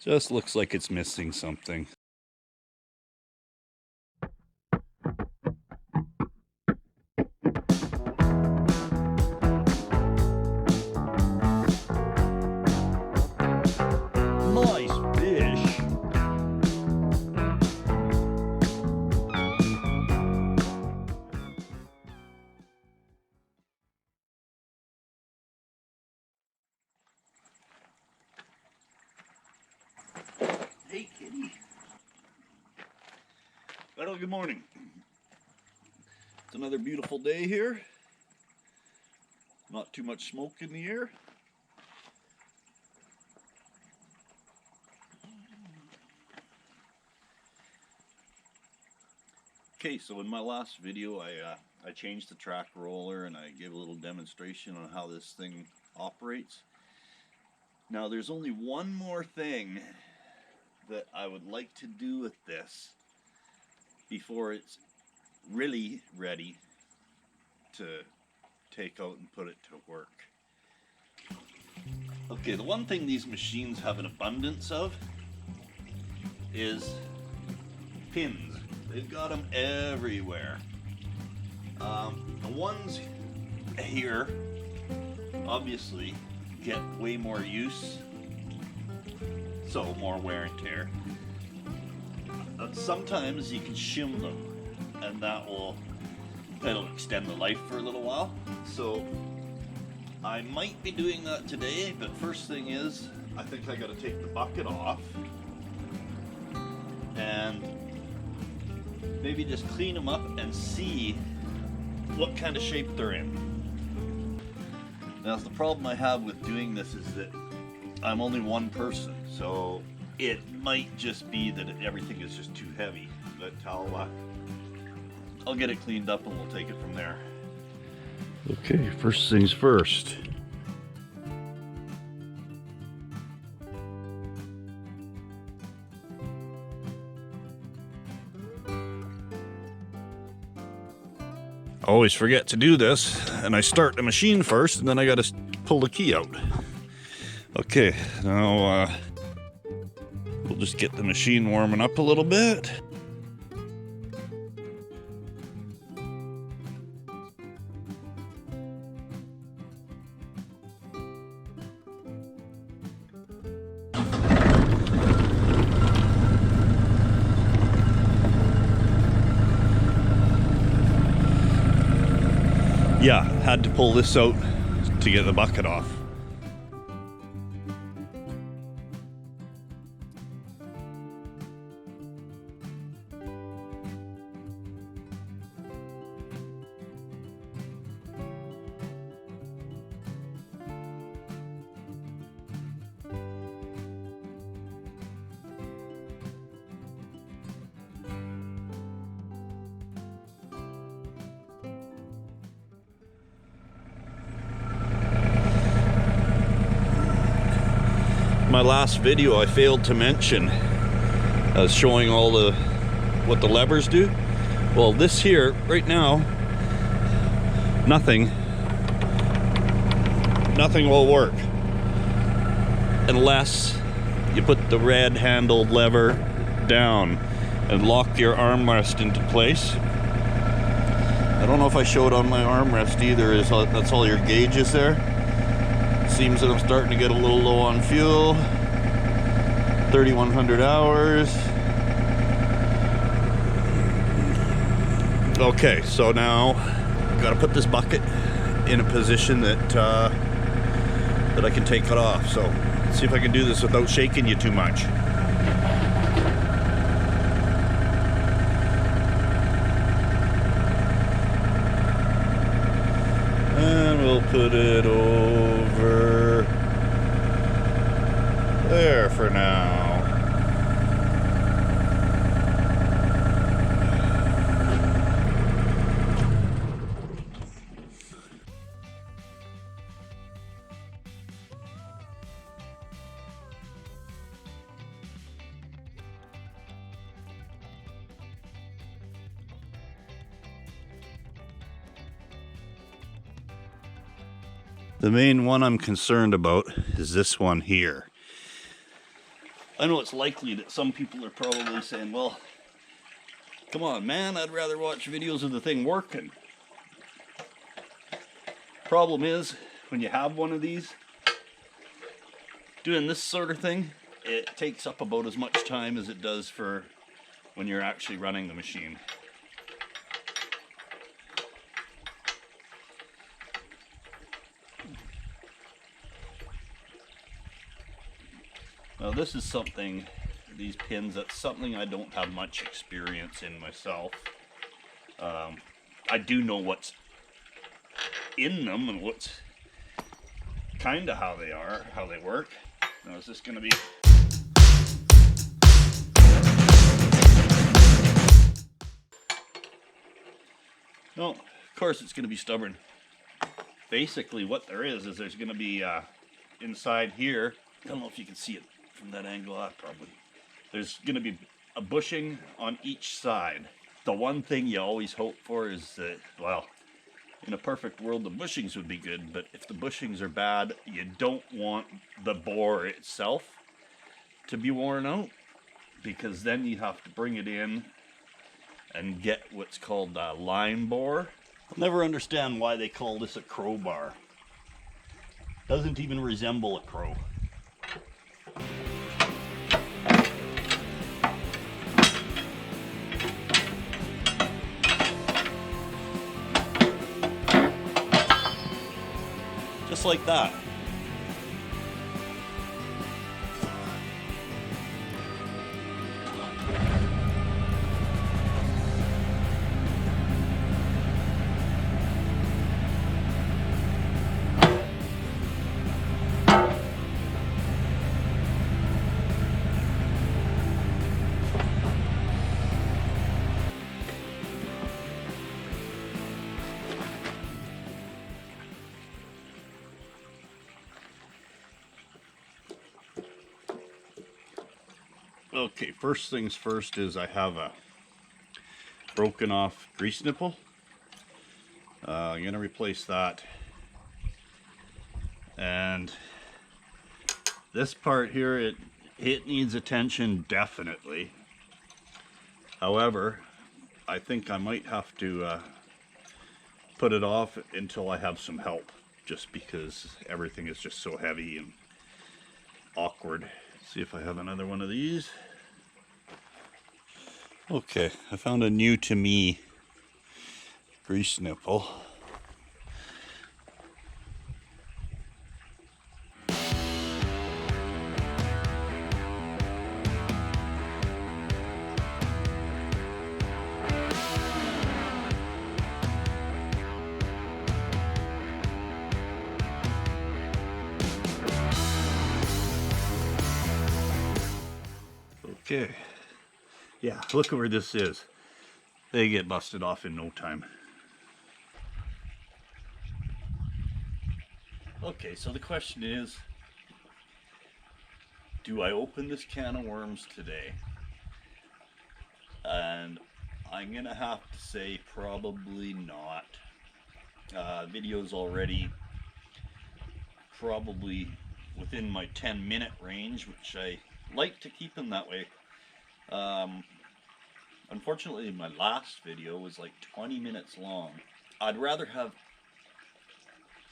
Just looks like it's missing something. Nice fish. Hey, kitty. Well, good morning. It's another beautiful day here. Not too much smoke in the air. Okay, so in my last video, I changed the track roller and I gave a little demonstration on how this thing operates. Now, there's only one more thing that I would like to do with this before it's really ready to take out and put it to work. Okay, the one thing these machines have an abundance of is pins. They've got them everywhere. The ones here obviously get way more use, so more wear and tear. But sometimes you can shim them, and that'll extend the life for a little while. So I might be doing that today, but first thing is, I think I gotta take the bucket off and maybe just clean them up and see what kind of shape they're in. Now, the problem I have with doing this is that I'm only one person, so it might just be that everything is just too heavy, but I'll get it cleaned up and we'll take it from there. Okay, first things first. I always forget to do this, and I start the machine first, and then I gotta pull the key out. Okay, now we'll just get the machine warming up a little bit. Yeah, had to pull this out to get the bucket off. My last video I failed to mention as showing all what the levers do. Well, this here right now, nothing will work unless you put the red handled lever down and lock your armrest into place. I don't know if I showed on my armrest either. That's all your gauges there. Seems that I'm starting to get a little low on fuel. 3,100 hours. Okay, so now I've got to put this bucket in a position that I can take it off. So let's see if I can do this without shaking you too much. And we'll put it over there for now. The main one I'm concerned about is this one here. I know it's likely that some people are probably saying, well, come on, man, I'd rather watch videos of the thing working. Problem is, when you have one of these, doing this sort of thing, it takes up about as much time as it does for when you're actually running the machine. Now this is something, these pins, that's something I don't have much experience in myself. I do know what's in them and what's kind of how they work. Now is this going to be... No, of course it's going to be stubborn. Basically what there is there's going to be inside here, I don't know if you can see it from that angle, probably. There's going to be a bushing on each side. The one thing you always hope for is that, well, in a perfect world the bushings would be good, but if the bushings are bad, you don't want the bore itself to be worn out, because then you have to bring it in and get what's called a line bore. I'll never understand why they call this a crowbar. Doesn't even resemble a crow. Just like that. Okay, first things first is I have a broken off grease nipple. I'm going to replace that. And this part here, it needs attention definitely. However, I think I might have to put it off until I have some help, just because everything is just so heavy and awkward. See if I have another one of these. Okay, I found a new to me grease nipple. Okay, yeah, look where this is. They get busted off in no time. Okay, so the question is, do I open this can of worms today? And I'm gonna have to say probably not. Video's already probably within my 10-minute range, which I like to keep them that way. Unfortunately, my last video was like 20 minutes long. I'd rather have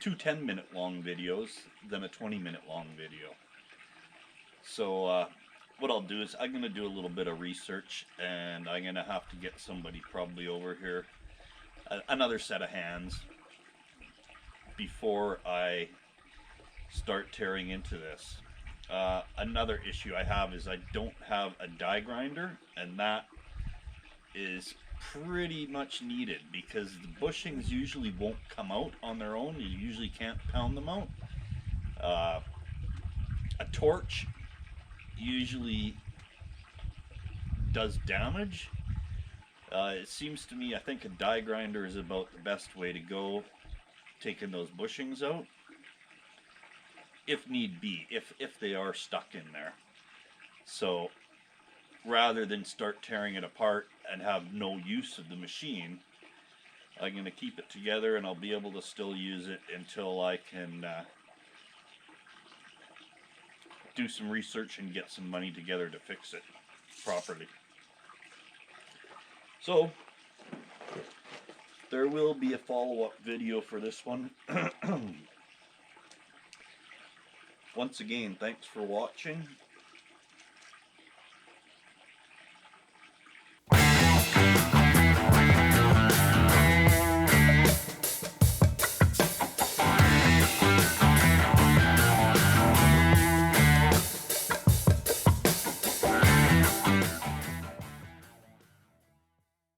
two 10-minute long videos than a 20-minute long video. So what I'll do is I'm going to do a little bit of research, and I'm going to have to get somebody probably over here, another set of hands, before I start tearing into this. Another issue I have is I don't have a die grinder, and that is pretty much needed because the bushings usually won't come out on their own. You usually can't pound them out. A torch usually does damage. It seems to me, I think a die grinder is about the best way to go, taking those bushings out, if need be, if they are stuck in there. So rather than start tearing it apart and have no use of the machine, I'm going to keep it together, and I'll be able to still use it until I can do some research and get some money together to fix it properly. So there will be a follow-up video for this one. Once again, thanks for watching.